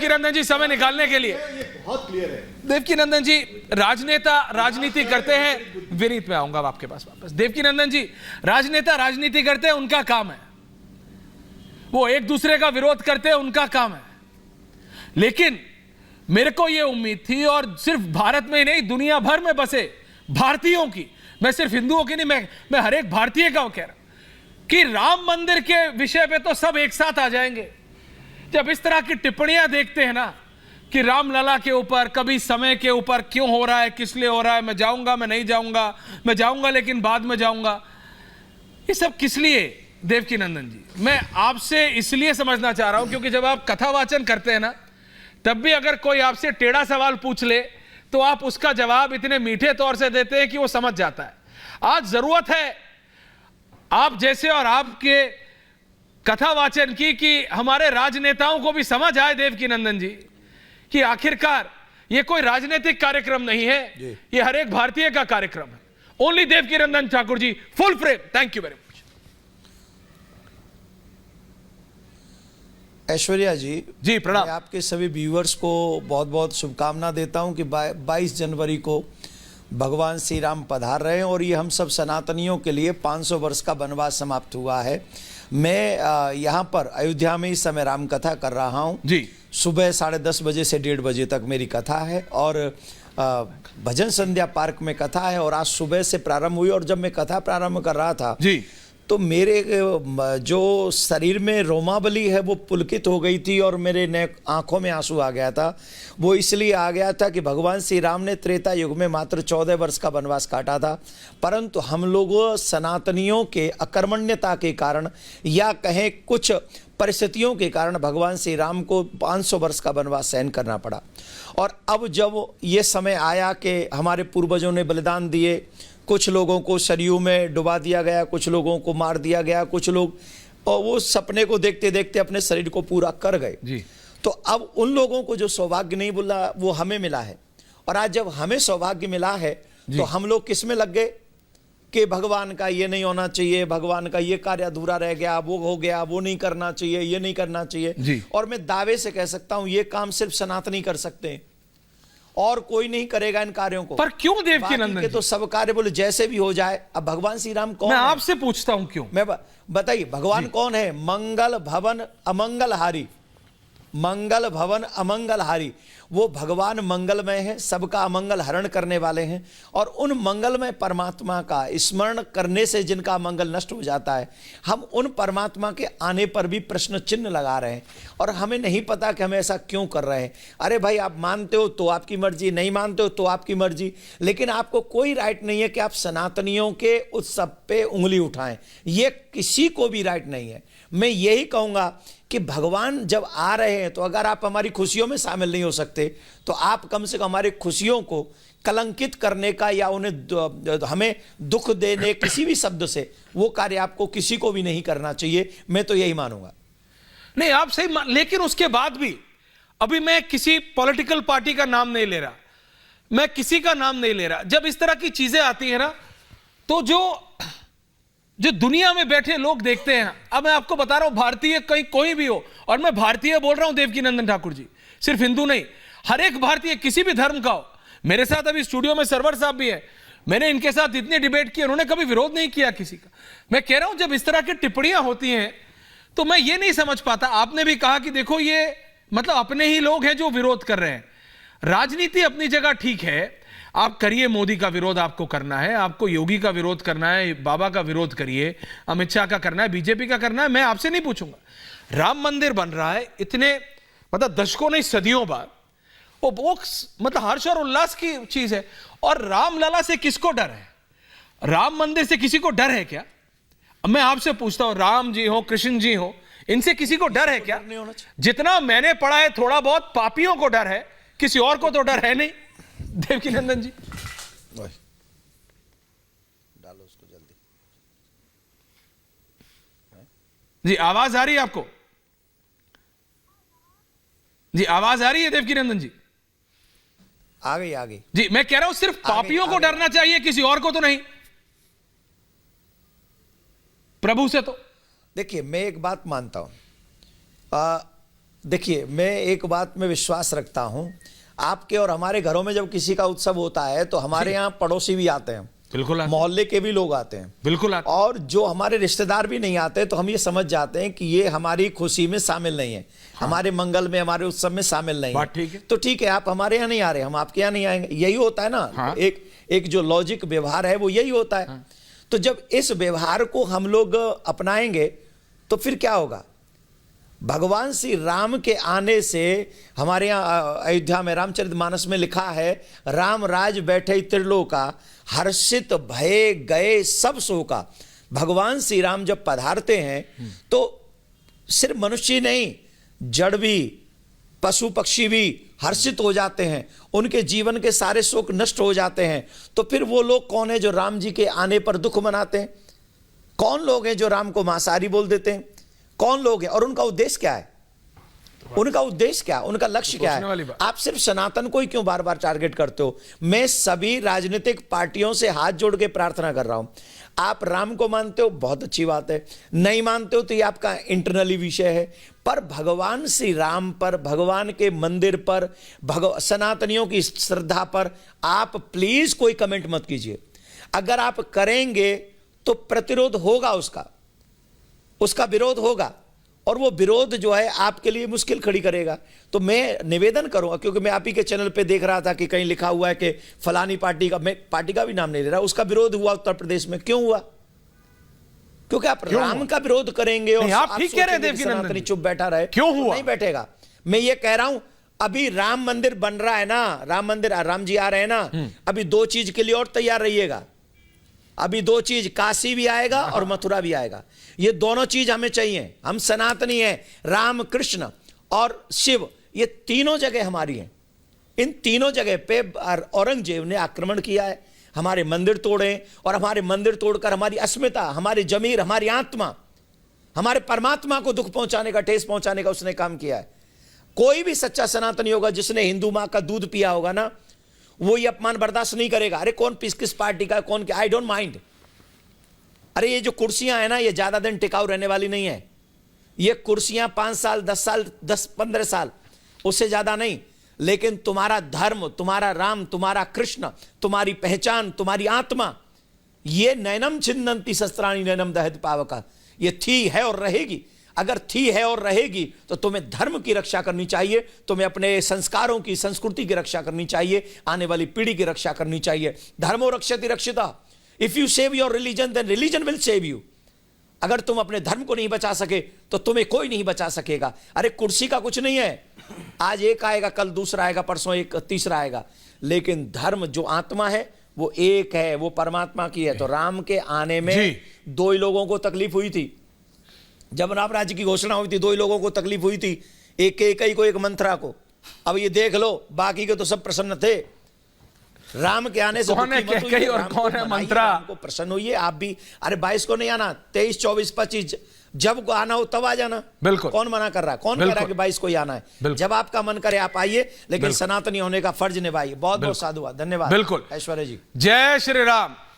देवकीनंदन जी समय निकालने के लिए। ये बहुत क्लियर है। देवकीनंदन जी, राजनेता राजनीति करते हैं, विनीत में आऊंगा आपके पास वापस। देवकीनंदन जी, राजनेता राजनीति करते हैं, उनका काम है, वो एक दूसरे का विरोध करते हैं, उनका काम है। लेकिन मेरे को यह उम्मीद थी, और सिर्फ भारत में ही नहीं दुनिया भर में बसे भारतीयों की, मैं सिर्फ हिंदुओं की नहीं, मैं हर एक भारतीय का कह रहा हूं कि राम मंदिर के विषय पे तो सब एक साथ आ जाएंगे। जब इस तरह की टिप्पणियां देखते हैं ना कि रामलला के ऊपर, कभी समय के ऊपर क्यों हो रहा है, किस लिए हो रहा है, मैं जाऊंगा, मैं नहीं जाऊंगा, मैं जाऊंगा लेकिन बाद में जाऊंगा, ये सब किस लिए? देवकीनंदन जी, मैं आपसे इसलिए समझना चाह रहा हूं क्योंकि जब आप कथा वाचन करते हैं ना, तब भी अगर कोई आपसे टेढ़ा सवाल पूछ ले तो आप उसका जवाब इतने मीठे तौर से देते हैं कि वो समझ जाता है। आज जरूरत है आप जैसे और आपके कथा वाचन की कि हमारे राजनेताओं को भी समझ आए, देवकीनंदन जी, कि आखिरकार ये कोई राजनीतिक कार्यक्रम नहीं है, ये हर एक भारतीय का कार्यक्रम है। Only Devkinandan Thakur ji, full frame. Thank you very much. Aishwarya ji प्रणाम। मैं आपके सभी व्यूअर्स को बहुत बहुत शुभकामना देता हूं कि 22 जनवरी को भगवान श्री राम पधार रहे हैं और ये हम सब सनातनियों के लिए 500 वर्ष का वनवास समाप्त हुआ है। मैं यहाँ पर अयोध्या में इस समय राम कथा कर रहा हूँ जी। सुबह 10:30 बजे से 1:30 बजे तक मेरी कथा है और भजन संध्या पार्क में कथा है और आज सुबह से प्रारंभ हुई। और जब मैं कथा प्रारंभ कर रहा था जी तो मेरे जो शरीर में रोमावली है वो पुलकित हो गई थी और मेरे आंखों में आंसू आ गया था। वो इसलिए आ गया था कि भगवान श्री राम ने त्रेता युग में मात्र 14 वर्ष का वनवास काटा था, परंतु हम लोगों सनातनियों के अकर्मण्यता के कारण या कहें कुछ परिस्थितियों के कारण भगवान श्री राम को 500 वर्ष का वनवास सहन करना पड़ा। और अब जब ये समय आया कि हमारे पूर्वजों ने बलिदान दिए, कुछ लोगों को सरयू में डुबा दिया गया, कुछ लोगों को मार दिया गया, कुछ लोग और वो सपने को देखते देखते अपने शरीर को पूरा कर गए जी। तो अब उन लोगों को जो सौभाग्य नहीं मिला वो हमें मिला है। और आज जब हमें सौभाग्य मिला है तो हम लोग किस में लग गए कि भगवान का ये नहीं होना चाहिए, भगवान का ये कार्य अधूरा रह गया, वो हो गया, वो नहीं करना चाहिए, ये नहीं करना चाहिए। और मैं दावे से कह सकता हूं ये काम सिर्फ सनातनी कर सकते हैं और कोई नहीं करेगा इन कार्यों को। पर क्यों देवकीनंदन जी? तो सब कार्य बोले जैसे भी हो जाए। अब भगवान श्री राम कौन मैं है? आपसे पूछता हूं क्यों। मैं बताइए भगवान कौन है? मंगल भवन अमंगलहारी, मंगल भवन अमंगलहारी। वो भगवान मंगलमय है, सबका अमंगल हरण करने वाले हैं। और उन मंगलमय परमात्मा का स्मरण करने से जिनका मंगल नष्ट हो जाता है, हम उन परमात्मा के आने पर भी प्रश्न चिन्ह लगा रहे हैं और हमें नहीं पता कि हम ऐसा क्यों कर रहे हैं। अरे भाई, आप मानते हो तो आपकी मर्जी, नहीं मानते हो तो आपकी मर्जी, लेकिन आपको कोई राइट नहीं है कि आप सनातनियों के उत्सव पे उंगली उठाएं। ये किसी को भी राइट नहीं है। मैं यही कहूंगा कि भगवान जब आ रहे हैं तो अगर आप हमारी खुशियों में शामिल नहीं हो सकते तो आप कम से कम हमारी खुशियों को कलंकित करने का या उन्हें हमें दुख देने किसी भी शब्द से वो कार्य आपको किसी को भी नहीं करना चाहिए। मैं तो यही मानूंगा। नहीं, आप सही लेकिन उसके बाद भी अभी मैं किसी पॉलिटिकल पार्टी का नाम नहीं ले रहा, मैं किसी का नाम नहीं ले रहा। जब इस तरह की चीजें आती है ना तो जो दुनिया में बैठे लोग देखते हैं, अब मैं आपको बता रहा हूं, भारतीय कहीं कोई भी हो, और मैं भारतीय बोल रहा हूं देवकीनंदन ठाकुर जी, सिर्फ हिंदू नहीं, हर एक भारतीय किसी भी धर्म का हो। मेरे साथ अभी स्टूडियो में सरवर साहब भी है, मैंने इनके साथ इतनी डिबेट की, उन्होंने कभी विरोध नहीं किया किसी का। मैं कह रहा हूं जब इस तरह की टिप्पणियां होती हैं तो मैं ये नहीं समझ पाता। आपने भी कहा कि देखो ये मतलब अपने ही लोग हैं जो विरोध कर रहे हैं। राजनीति अपनी जगह ठीक है, आप करिए, मोदी का विरोध आपको करना है, आपको योगी का विरोध करना है, बाबा का विरोध करिए, अमित शाह का करना है, बीजेपी का करना है, मैं आपसे नहीं पूछूंगा। राम मंदिर बन रहा है इतने मतलब दशकों नहीं सदियों बाद, वो मतलब हर्ष और उल्लास की चीज है। और रामलला से किसको डर है? राम मंदिर से किसी को डर है क्या? मैं आपसे पूछता हूं, राम जी हो, कृष्ण जी हो, इनसे किसी को डर है क्या? जितना मैंने पढ़ा है थोड़ा बहुत, पापियों को डर है, किसी और को तो डर है नहीं। देवकीनंदन जी डालो उसको जल्दी। जी आवाज आ रही है आपको? जी आवाज आ रही है देवकीनंदन जी? आ गई आ गई जी। मैं कह रहा हूं सिर्फ पापियों को डरना चाहिए, किसी और को तो नहीं, प्रभु से तो। देखिए मैं एक बात मानता हूं, देखिए, मैं एक बात में विश्वास रखता हूं, आपके और हमारे घरों में जब किसी का उत्सव होता है तो हमारे यहाँ पड़ोसी भी आते हैं, बिल्कुल आते हैं। मोहल्ले के भी लोग आते हैं, बिल्कुल आते हैं। और जो हमारे रिश्तेदार भी नहीं आते तो हम ये समझ जाते हैं कि ये हमारी खुशी में शामिल नहीं है, हमारे मंगल में, हमारे उत्सव में शामिल नहीं बात ठीक है। तो ठीक है, आप हमारे यहाँ नहीं आ रहे, हम आपके यहाँ नहीं आएंगे, यही होता है ना। हाँ। एक जो लॉजिक व्यवहार है वो यही होता है। हाँ। तो जब इस व्यवहार को हम लोग अपनाएंगे तो फिर क्या होगा? भगवान श्री राम के आने से, हमारे यहाँ अयोध्या में रामचरितमानस में लिखा है, राम राज बैठे त्रिलोका, हर्षित भये गए सब शोका। भगवान श्री राम जब पधारते हैं तो सिर्फ मनुष्य नहीं, जड़ भी, पशु पक्षी भी हर्षित हो जाते हैं, उनके जीवन के सारे शोक नष्ट हो जाते हैं। तो फिर वो लोग कौन है जो राम जी के आने पर दुख मनाते हैं? कौन लोग हैं जो राम को मांसाहारी बोल देते हैं? कौन लोग हैं? और उनका उद्देश्य क्या है? उनका उद्देश्य क्या, उनका लक्ष्य क्या है? आप सिर्फ सनातन को ही क्यों बार बार टारगेट करते हो? मैं सभी राजनीतिक पार्टियों से हाथ जोड़ के प्रार्थना कर रहा हूं, आप राम को मानते हो, बहुत अच्छी बात है, नहीं मानते हो तो ये आपका इंटरनली विषय है, पर भगवान श्री राम पर, भगवान के मंदिर पर, सनातनियों की श्रद्धा पर आप प्लीज कोई कमेंट मत कीजिए। अगर आप करेंगे तो प्रतिरोध होगा, उसका विरोध होगा, और वो विरोध जो है आपके लिए मुश्किल खड़ी करेगा। तो मैं निवेदन करूंगा, क्योंकि मैं आप ही के चैनल पे देख रहा था कि कहीं लिखा हुआ है कि फलानी पार्टी का, मैं पार्टी का भी नाम नहीं ले रहा, उसका विरोध हुआ उत्तर प्रदेश में। क्यों हुआ? क्योंकि आप राम का विरोध करेंगे और आप ठीक कह रहे हैं सनातनी चुप बैठा रहे, क्यों हुआ? नहीं बैठेगा। मैं ये कह रहा हूं, अभी राम मंदिर बन रहा है ना, राम जी आ रहे हैं ना, अभी दो चीज के लिए और तैयार रहिएगा। अभी दो चीज, काशी भी आएगा और मथुरा भी आएगा। ये दोनों चीज हमें चाहिए, हम सनातनी हैं, राम कृष्ण और शिव, ये तीनों जगह हमारी हैं। इन तीनों जगह पे औरंगजेब ने आक्रमण किया है, हमारे मंदिर तोड़े, और हमारे मंदिर तोड़कर हमारी अस्मिता, हमारी जमीर, हमारी आत्मा, हमारे परमात्मा को दुख पहुंचाने का, ठेस पहुंचाने का उसने काम किया है। कोई भी सच्चा सनातनी होगा जिसने हिंदू मां का दूध पिया होगा ना, वो ये अपमान बर्दाश्त नहीं करेगा। अरे कौन किस पार्टी का, कौन क्या, आई डोंट माइंड। अरे ये जो कुर्सियां है ना, ये ज्यादा दिन टिकाऊ रहने वाली नहीं है। ये कुर्सियां 5 साल, 10 साल, 10-15 साल, उससे ज्यादा नहीं। लेकिन तुम्हारा धर्म, तुम्हारा राम, तुम्हारा कृष्ण, तुम्हारी पहचान, तुम्हारी आत्मा, ये नैनम छिन्नन्ति शस्त्राणि नैनम दहति पावका, ये थी, है और रहेगी। अगर थी, है और रहेगी तो तुम्हें धर्म की रक्षा करनी चाहिए, तुम्हें अपने संस्कारों की, संस्कृति की रक्षा करनी चाहिए, आने वाली पीढ़ी की रक्षा करनी चाहिए। धर्मो रक्षति रक्षिता। If you save your religion then religion will save you. अगर तुम अपने धर्म को नहीं बचा सके तो तुम्हें कोई नहीं बचा सकेगा। अरे कुर्सी का कुछ नहीं है, आज एक आएगा, कल दूसरा आएगा, परसों एक तीसरा आएगा, लेकिन धर्म जो आत्मा है वो एक है, वो परमात्मा की है। तो राम के आने में दो ही लोगों को तकलीफ हुई थी, जब राम राज्य की घोषणा हुई थी, दो ही लोगों को तकलीफ हुई थी, एक ही को, एक मंत्रा को। अब ये देख लो, बाकी के तो सब प्रसन्न थे। राम के आने से कौन है कैकेयी और कौन है मंत्रा? को प्रसन्न हुई है आप भी। अरे 22 को नहीं आना, 23, 24, 25, जब को आना हो तब आ जाना। बिल्कुल। कौन मना कर रहा है? कौन कह रहा है कि 22 को ही आना है? जब आपका मन करे आप आइए, लेकिन सनातनी होने का फर्ज निभाइए। बहुत बहुत साधुवाद, धन्यवाद। बिल्कुल ऐश्वर्या जी। जय श्री राम।